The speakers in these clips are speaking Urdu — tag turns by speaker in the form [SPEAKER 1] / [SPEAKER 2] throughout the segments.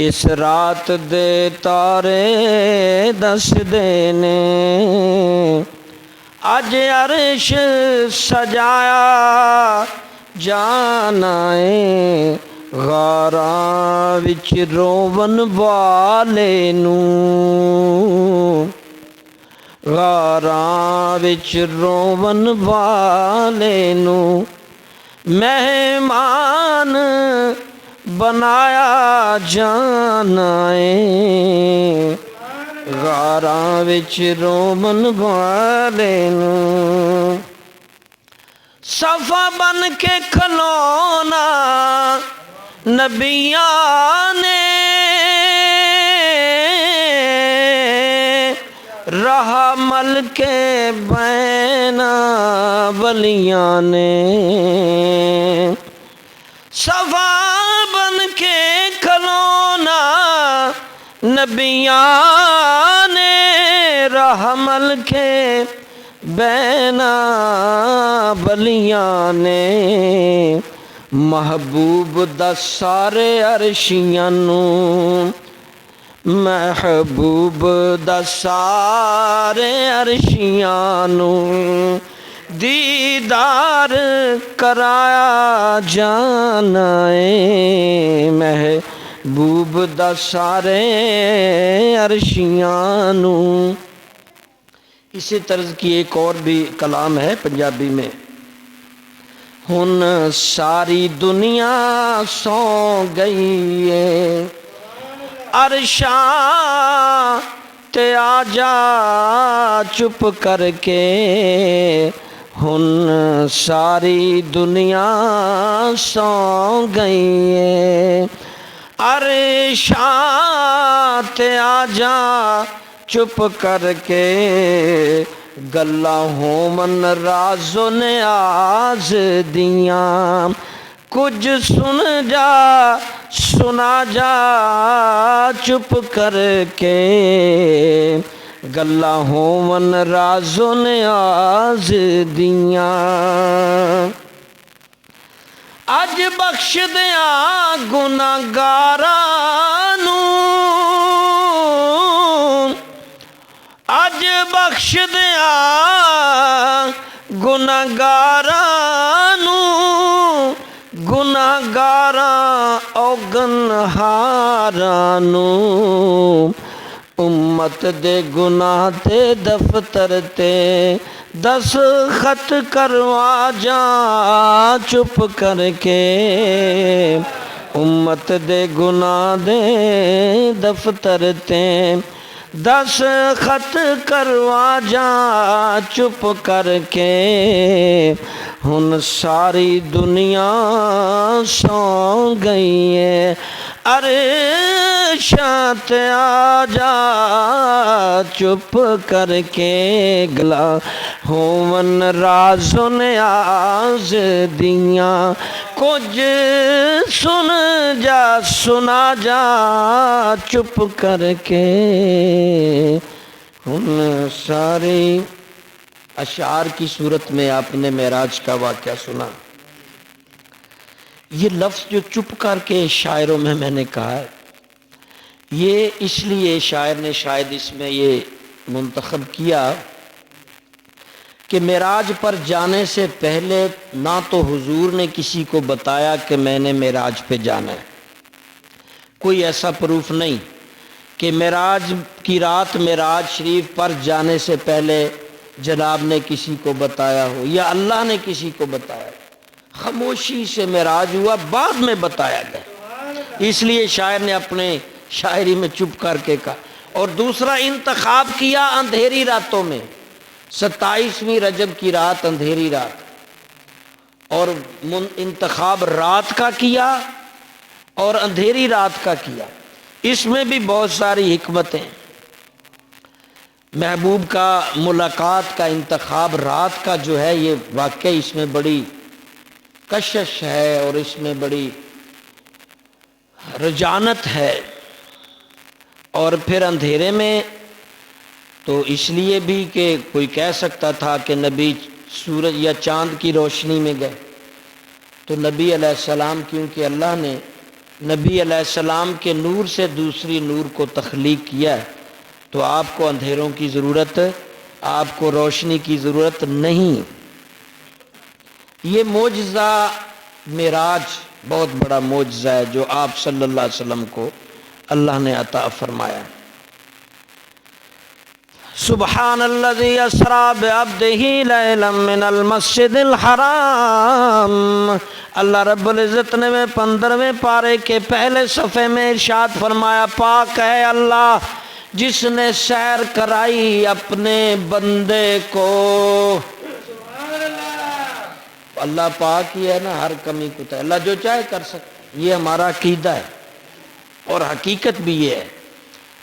[SPEAKER 1] اس رات دے تارے دس دینے اج عرش سجایا جانا ہے غاراں وچ روون والے نوں غاراں وچ روون والے نوں مہمان بنایا جانا ہے غاراں وچ روون والے نوں صفا بن کے کھلونا نبیاں نے راہ مل کے بینا ولیاں نے صفا بن کے کھلونا نبیاں نے راہ مل کے بینا ولیاں نے محبوب دا سارے عرشیاں نوں محبوب دا سارے عرشیاں نوں دیدار کرایا جانا ہے محبوب دا سارے عرشیاں نوں۔ اسی طرز کی ایک اور بھی کلام ہے پنجابی میں۔ ہن ساری دنیا سو گئی ہے عرشاں تے آجا چپ کر کے ہن ساری دنیا سو گئی ہے عرشاں تے آجا چپ کر کے گلاں ہومن راز و نیاز دیاں کچھ سن جا سنا جا چپ کر کے گلاں ہومن راز و نیاز دیاں اج بخش دیاں گناہگاراں نوں اج بخش دیاں گناہگاراں نوں گناہگاراں اوگنہاراں نوں امت دے گناہ تے دفتر تے دستخط کروا جاں چپ کر کے امت دے گناہ دے دفتر تے دستخط کروا جاں چپ کر کے ہن ساری دنیا سو گئی ہے عرشاں تے آجا چپ کر کے گلا ہومن راز و نیاز دیاں کچھ سن جا سنا جا چپ کر کے ہن ساری اشعار کی صورت میں آپ نے معراج کا واقعہ سنا۔ یہ لفظ جو چپ کر کے شاعروں میں نے کہا ہے یہ اس لیے شاعر نے شاید اس میں یہ منتخب کیا کہ معراج پر جانے سے پہلے نہ تو حضور نے کسی کو بتایا کہ میں نے معراج پہ جانا ہے، کوئی ایسا پروف نہیں کہ معراج کی رات معراج شریف پر جانے سے پہلے جناب نے کسی کو بتایا ہو یا اللہ نے کسی کو بتایا، خاموشی سے معراج ہوا بعد میں بتایا گیا، اس لیے شاعر نے اپنے شاعری میں چپ کر کے کہا۔ اور دوسرا انتخاب کیا اندھیری راتوں میں، 27ویں رجب کی رات اندھیری رات، اور انتخاب رات کا کیا اور اندھیری رات کا کیا، اس میں بھی بہت ساری حکمتیں۔ محبوب کا ملاقات کا انتخاب رات کا جو ہے یہ واقعی اس میں بڑی کشش ہے اور اس میں بڑی رجانت ہے، اور پھر اندھیرے میں تو اس لیے بھی کہ کوئی کہہ سکتا تھا کہ نبی سورج یا چاند کی روشنی میں گئے، تو نبی علیہ السلام کیونکہ اللہ نے نبی علیہ السلام کے نور سے دوسری نور کو تخلیق کیا ہے، تو آپ کو اندھیروں کی ضرورت، آپ کو روشنی کی ضرورت نہیں۔ یہ معجزہ معراج بہت بڑا معجزہ ہے جو آپ صلی اللہ علیہ وسلم کو اللہ نے عطا فرمایا۔ سبحان الذی اسریٰ بعبدہ لیلا من المسجد الحرام۔ اللہ رب العزت نے 15ویں پارے کے پہلے صفحے میں ارشاد فرمایا، پاک ہے اللہ جس نے سیر کرائی اپنے بندے کو۔ اللہ پاک ہی ہے نا، ہر کمی کو اللہ جو چاہے کر سکتا، یہ ہمارا عقیدہ ہے اور حقیقت بھی یہ ہے،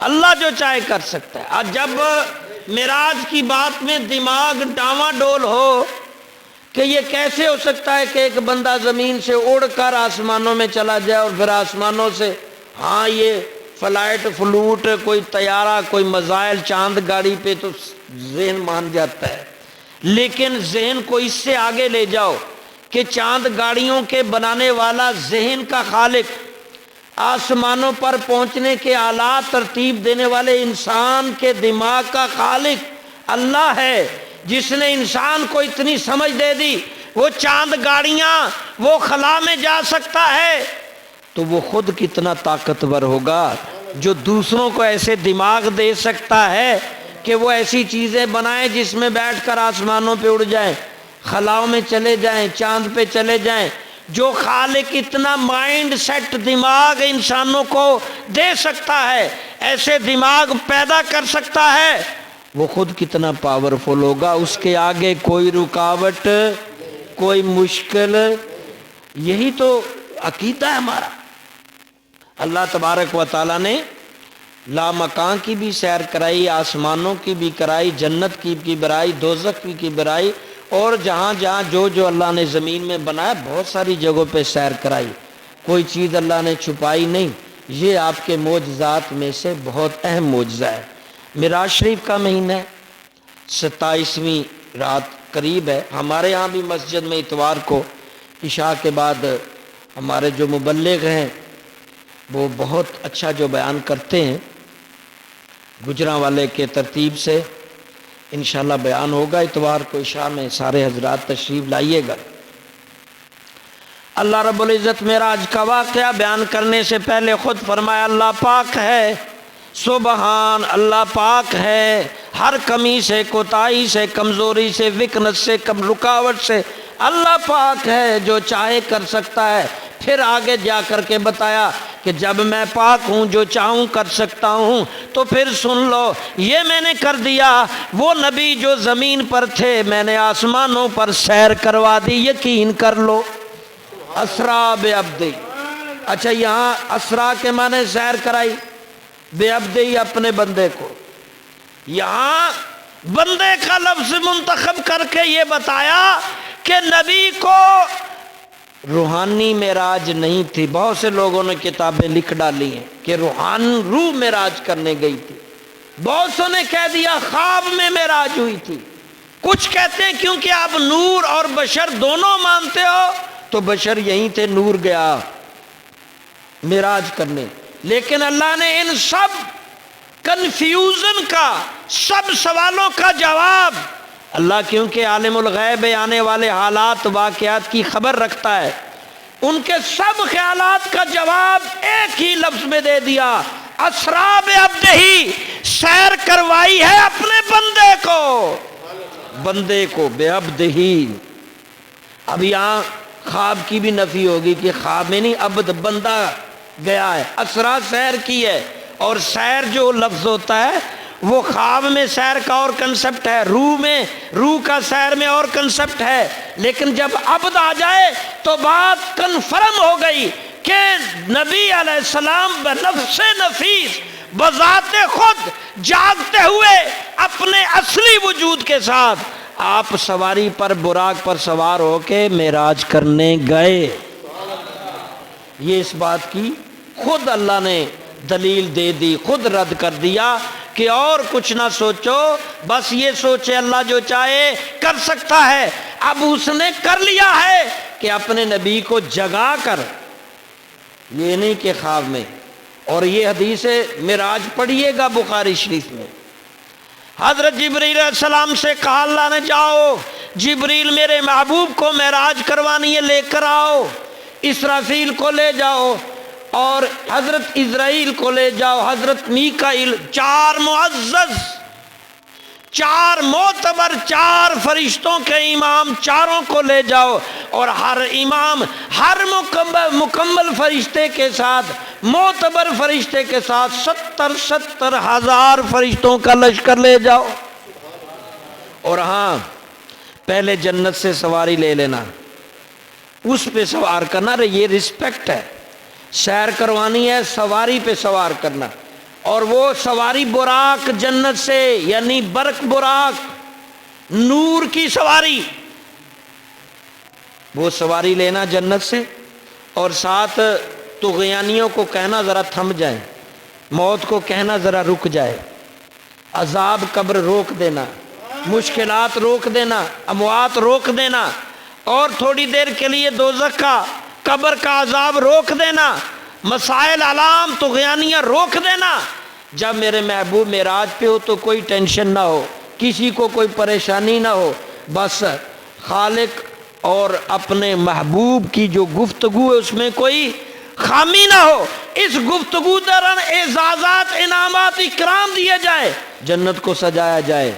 [SPEAKER 1] اللہ جو چاہے کر سکتا ہے۔ آج جب معراج کی بات میں دماغ ڈاواں ڈول ہو کہ یہ کیسے ہو سکتا ہے کہ ایک بندہ زمین سے اڑ کر آسمانوں میں چلا جائے اور پھر آسمانوں سے، ہاں یہ فلائٹ فلوٹ کوئی طیارہ کوئی میزائل چاند گاڑی پہ تو ذہن مان جاتا ہے، لیکن ذہن کو اس سے آگے لے جاؤ کہ چاند گاڑیوں کے بنانے والا، ذہن کا خالق، آسمانوں پر پہنچنے کے آلات ترتیب دینے والے انسان کے دماغ کا خالق اللہ ہے، جس نے انسان کو اتنی سمجھ دے دی وہ چاند گاڑیاں وہ خلا میں جا سکتا ہے، تو وہ خود کتنا طاقتور ہوگا جو دوسروں کو ایسے دماغ دے سکتا ہے کہ وہ ایسی چیزیں بنائیں جس میں بیٹھ کر آسمانوں پہ اڑ جائیں، خلاؤں میں چلے جائیں، چاند پہ چلے جائیں۔ جو خالق اتنا مائنڈ سیٹ دماغ انسانوں کو دے سکتا ہے، ایسے دماغ پیدا کر سکتا ہے، وہ خود کتنا پاورفل ہوگا، اس کے آگے کوئی رکاوٹ، کوئی مشکل، یہی تو عقیدہ ہے ہمارا۔ اللہ تبارک و تعالیٰ نے لامکان کی بھی سیر کرائی، آسمانوں کی بھی کرائی، جنت کی بھی برائی، دوزخ کی برائی، اور جہاں جہاں جو اللہ نے زمین میں بنایا بہت ساری جگہوں پہ سیر کرائی، کوئی چیز اللہ نے چھپائی نہیں۔ یہ آپ کے معجزات میں سے بہت اہم معجزہ ہے۔ معراج شریف کا مہینہ ہے، 27ویں رات قریب ہے۔ ہمارے ہاں بھی مسجد میں اتوار کو عشاء کے بعد ہمارے جو مبلغ ہیں وہ بہت اچھا جو بیان کرتے ہیں، گجرانوالے کے ترتیب سے انشاءاللہ بیان ہوگا اتوار کو عشاء میں، سارے حضرات تشریف لائیے گا۔ اللہ رب العزت معراج کا واقعہ بیان کرنے سے پہلے خود فرمایا اللہ پاک ہے، سبحان اللہ پاک ہے ہر کمی سے، کوتاہی سے، کمزوری سے، ویکنس سے، کم رکاوٹ سے، اللہ پاک ہے جو چاہے کر سکتا ہے۔ پھر آگے جا کر کے بتایا کہ جب میں پاک ہوں جو چاہوں کر سکتا ہوں، تو پھر سن لو یہ میں نے کر دیا، وہ نبی جو زمین پر تھے میں نے آسمانوں پر سیر کروا دی، یقین کر لو۔ اسریٰ بعبدہ، اچھا یہاں اسریٰ کے معنی سیر کرائی، بعبدہ اپنے بندے کو، یہاں بندے کا لفظ منتخب کر کے یہ بتایا کہ نبی کو روحانی معراج نہیں تھی۔ بہت سے لوگوں نے کتابیں لکھ ڈالی ہیں کہ روح معراج کرنے گئی تھی، بہت سو نے کہہ دیا خواب میں معراج ہوئی تھی، کچھ کہتے ہیں کیونکہ آپ نور اور بشر دونوں مانتے ہو تو بشر یہیں تھے، نور گیا معراج کرنے۔ لیکن اللہ نے ان سب کنفیوژن کا، سب سوالوں کا جواب، اللہ کیونکہ عالم الغیب آنے والے حالات واقعات کی خبر رکھتا ہے، ان کے سب خیالات کا جواب ایک ہی لفظ میں دے دیا، اسریٰ بعبدہ، سیر کروائی ہے اپنے بندے کو بعبدہ۔ اب یہاں خواب کی بھی نفی ہوگی کہ خواب میں نہیں، عبد بندہ گیا ہے، اسریٰ سیر کی ہے، اور سیر جو لفظ ہوتا ہے وہ خواب میں سیر کا اور کنسپٹ ہے، روح کا سیر میں اور کنسپٹ ہے، لیکن جب عبد آ جائے تو بات کنفرم ہو گئی کہ نبی علیہ السلام بنفس نفیس، بذات خود جاگتے ہوئے اپنے اصلی وجود کے ساتھ آپ سواری پر، براق پر سوار ہو کے معراج کرنے گئے۔ یہ اس بات کی خود اللہ نے دلیل دے دی، خود رد کر دیا کہ اور کچھ نہ سوچو، بس یہ سوچے اللہ جو چاہے کر سکتا ہے۔ اب اس نے کر لیا ہے کہ اپنے نبی کو جگا کر یہ نہیں کہ خواب میں. اور یہ حدیث معراج پڑھیے گا بخاری شریف میں. حضرت جبریل علیہ السلام سے کہا اللہ نے جاؤ جبریل میرے محبوب کو معراج کروانی ہے لے کر آؤ. اسرافیل کو لے جاؤ اور حضرت اسرائیل کو لے جاؤ. حضرت میکائیل، 4 معزز، 4 معتبر، 4 فرشتوں کے امام، چاروں کو لے جاؤ. اور ہر امام ہر مکمل فرشتے کے ساتھ، معتبر فرشتے کے ساتھ 70 ہزار فرشتوں کا لشکر لے جاؤ. اور ہاں پہلے جنت سے سواری لے لینا، اس پہ سوار کرنا. یہ رسپیکٹ ہے، سیر کروانی ہے، سواری پہ سوار کرنا. اور وہ سواری براق جنت سے، یعنی برق براق، نور کی سواری، وہ سواری لینا جنت سے. اور ساتھ طغیانیوں کو کہنا ذرا تھم جائیں، موت کو کہنا ذرا رک جائے، عذاب قبر روک دینا، مشکلات روک دینا، اموات روک دینا، اور تھوڑی دیر کے لیے دوزخ کا، قبر کا عذاب روک دینا، مسائل علام طغیانیاں روک دینا. جب میرے محبوب معراج پہ ہو تو کوئی ٹینشن نہ ہو، کسی کو کوئی پریشانی نہ ہو، بس خالق اور اپنے محبوب کی جو گفتگو ہے اس میں کوئی خامی نہ ہو. اس گفتگو دوران اعزازات، انعامات، اکرام دیے جائے، جنت کو سجایا جائے،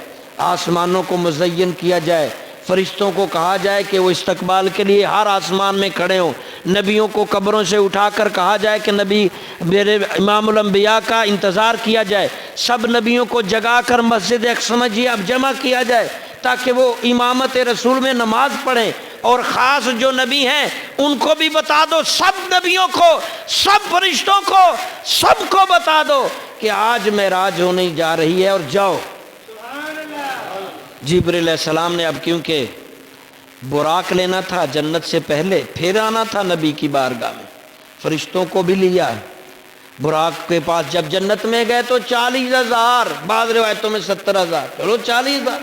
[SPEAKER 1] آسمانوں کو مزین کیا جائے، فرشتوں کو کہا جائے کہ وہ استقبال کے لیے ہر آسمان میں کھڑے ہوں، نبیوں کو قبروں سے اٹھا کر کہا جائے کہ نبی میرے امام الانبیاء کا انتظار کیا جائے، سب نبیوں کو جگا کر مسجد اقصی میں اب جمع کیا جائے تاکہ وہ امامت رسول میں نماز پڑھیں. اور خاص جو نبی ہیں ان کو بھی بتا دو، سب نبیوں کو، سب فرشتوں کو، سب کو بتا دو کہ آج معراج ہونے جا رہی ہے اور جاؤ. جبریل علیہ السلام نے اب کیونکہ براق لینا تھا جنت سے پہلے، پھر آنا تھا نبی کی بارگاہ میں، فرشتوں کو بھی لیا. براق کے پاس جب جنت میں گئے تو 40,000، بعض روایتوں میں 70,000، چلو 40,000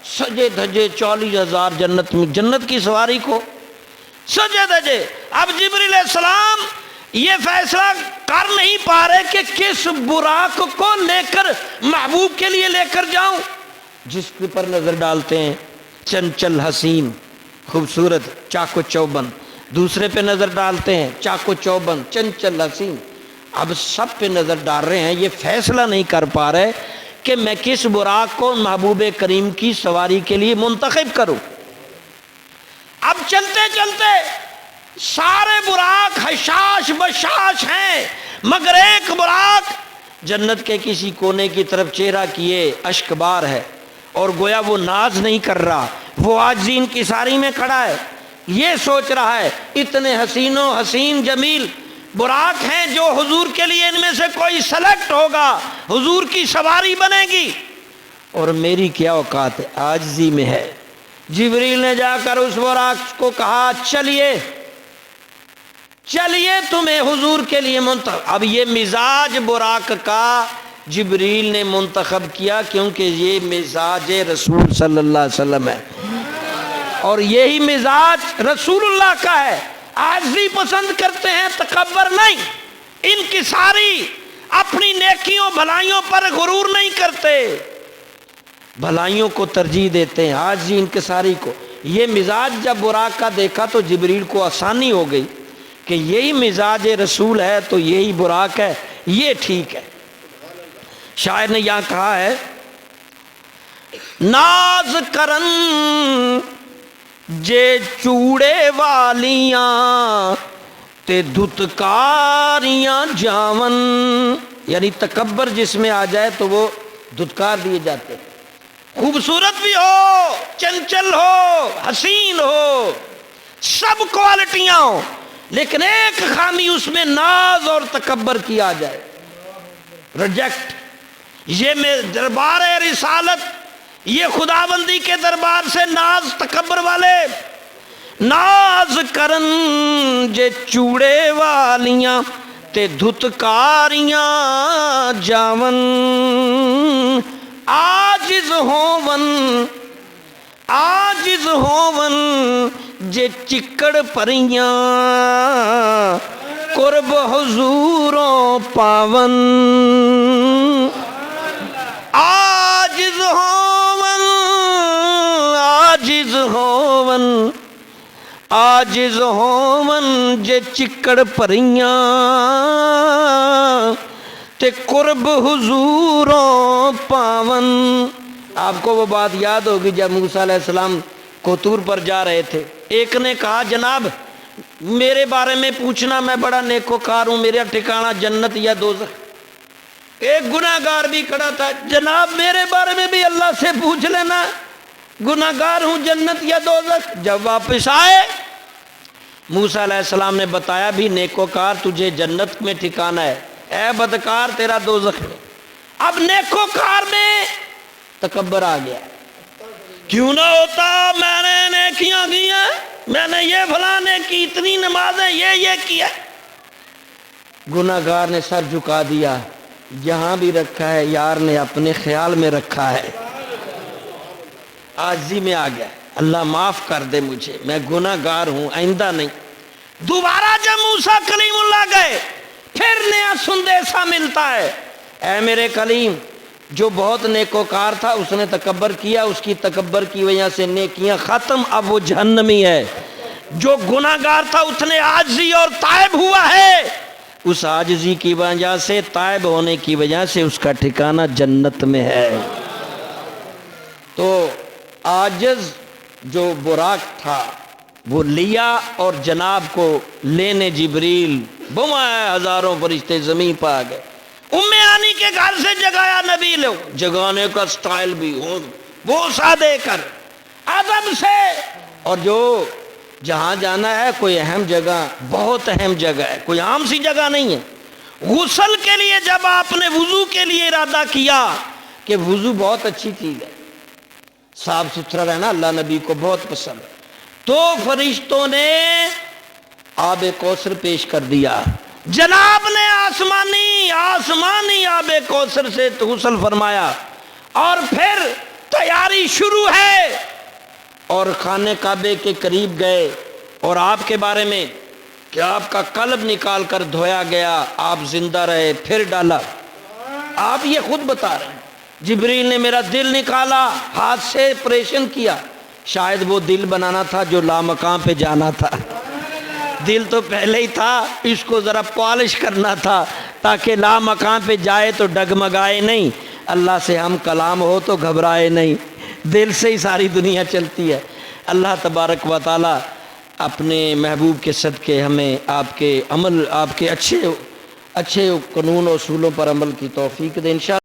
[SPEAKER 1] سجے دھجے، 40,000 جنت میں، جنت کی سواری کو سجے دھجے. اب جبریل علیہ السلام یہ فیصلہ کر نہیں پا رہے کہ کس براق کو لے کر محبوب کے لیے لے کر جاؤں. جس پر نظر ڈالتے ہیں چنچل حسین خوبصورت چاق و چوبند، دوسرے پہ نظر ڈالتے ہیں چاق و چوبند چنچل حسین. اب سب پہ نظر ڈال رہے ہیں، یہ فیصلہ نہیں کر پا رہے کہ میں کس براق کو محبوب کریم کی سواری کے لیے منتخب کروں. اب چلتے چلتے سارے براق حشاش بشاش ہیں، مگر ایک براق جنت کے کسی کونے کی طرف چہرہ کیے اشک بار ہے، اور گویا وہ ناز نہیں کر رہا، وہ عاجزی انکساری میں کھڑا ہے. یہ سوچ رہا ہے اتنے حسین جمیل براق ہیں جو حضور کے لیے ان میں سے کوئی سلیکٹ ہوگا، حضور کی سواری بنے گی، اور میری کیا اوقات ہے، عاجزی میں ہے. جبریل نے جا کر اس براق کو کہا چلیے تمہیں حضور کے لیے منتخب. اب یہ مزاج براق کا جبریل نے منتخب کیا کیونکہ یہ مزاج رسول صلی اللہ علیہ وسلم ہے، اور یہی مزاج رسول اللہ کا ہے. عاجزی پسند کرتے ہیں، تکبر نہیں، انکساری، اپنی نیکیوں بھلائیوں پر غرور نہیں کرتے، بھلائیوں کو ترجیح دیتے ہیں، عاجزی انکساری کو. یہ مزاج جب براق کا دیکھا تو جبریل کو آسانی ہو گئی کہ یہی مزاج رسول ہے تو یہی براق ہے، یہ ٹھیک ہے. شاعر نے یہاں کہا ہے ناز کرن جے چوڑے والیاں تے دھتکاریاں جاون، یعنی تکبر جس میں آ جائے تو وہ دھتکار دیے جاتے. خوبصورت بھی ہو، چنچل ہو، حسین ہو، سب کوالٹیاں ہو، لیکن ایک خامی اس میں ناز اور تکبر کی آ جائے، ریجیکٹ. یہ میں دربار رسالت، یہ خداوندی کے دربار سے ناز تکبر والے. ناز کرن جے چوڑے والیاں تے دھتکاریاں جاون، عاجز ہوون جے چکڑ پریاں قرب حضوروں پاون عاجز ہوون جے چکڑ پریاں تے قرب حضوروں پاون. آپ کو وہ بات یاد ہوگی جب موسیٰ علیہ السلام کو طور پر جا رہے تھے، ایک نے کہا جناب میرے بارے میں پوچھنا، میں بڑا نیکوکار ہوں، میرا ٹھکانہ جنت یا دوزخ. ایک گناہگار بھی کھڑا تھا، جناب میرے بارے میں بھی اللہ سے پوچھ لینا، گناہگار ہوں، جنت یا دوزخ. جب واپس آئے موسیٰ علیہ السلام نے بتایا بھی نیکوکار تجھے جنت میں ٹھکانہ ہے، اے بدکار تیرا دوزخ میں. اب نیکوکار میں تکبر آ گیا، کیوں نہ ہوتا میں نے نیکیاں کی ہیں، میں نے یہ فلانے کی اتنی نمازیں یہ کیا. گناہگار نے سر جھکا دیا، جہاں بھی رکھا ہے یار نے اپنے خیال میں رکھا ہے. عاجزی میں آ گیا، اللہ معاف کر دے مجھے، میں گناہگار ہوں، آئندہ نہیں. دوبارہ جب موسیٰ کلیم اللہ گئے پھر نیا سندیسا ملتا ہے، اے میرے کلیم جو بہت نیکوکار تھا اس نے تکبر کیا، اس کی تکبر کی وجہ سے نیکیاں ختم، اب وہ جہنمی ہے. جو گناہگار تھا اس نے عاجزی اور تائب ہوا ہے، اس عاجزی کی وجہ سے، تائب ہونے کی وجہ سے اس کا ٹھکانہ جنت میں ہے. تو عاجز جو براق تھا وہ لیا اور جناب کو لینے جبریل بمائے، ہزاروں فرشتے زمین پہ آ گئے. ہانی کے گھر سے جگایا نبی لو، جگانے کا سٹائل بھی ہو بوسہ دے کر ادب سے. اور جو جہاں جانا ہے کوئی اہم جگہ، بہت اہم جگہ ہے، کوئی عام سی جگہ نہیں ہے. غسل کے لیے جب آپ نے وضو کے لیے ارادہ کیا کہ وضو بہت اچھی چیز ہے، صاف ستھرا رہنا اللہ نبی کو بہت پسند ہے، تو فرشتوں نے آب کوثر پیش کر دیا. جناب نے آسمانی آب کوثر سے غسل فرمایا، اور پھر تیاری شروع ہے، اور خانہ کعبے کے قریب گئے اور آپ کے بارے میں کہ آپ کا قلب نکال کر دھویا گیا، آپ زندہ رہے، پھر ڈالا. آپ یہ خود بتا رہے ہیں جبریل نے میرا دل نکالا، ہاتھ سے آپریشن کیا. شاید وہ دل بنانا تھا جو لامکان پہ جانا تھا، دل تو پہلے ہی تھا، اس کو ذرا پالش کرنا تھا تاکہ لامکان پہ جائے تو ڈگمگائے نہیں. اللہ سے ہم کلام ہو تو گھبرائے نہیں، دل سے ہی ساری دنیا چلتی ہے. اللہ تبارک و تعالی اپنے محبوب کے صدقے ہمیں آپ کے عمل، آپ کے اچھے قانون و اصولوں پر عمل کی توفیق دے انشاءاللہ.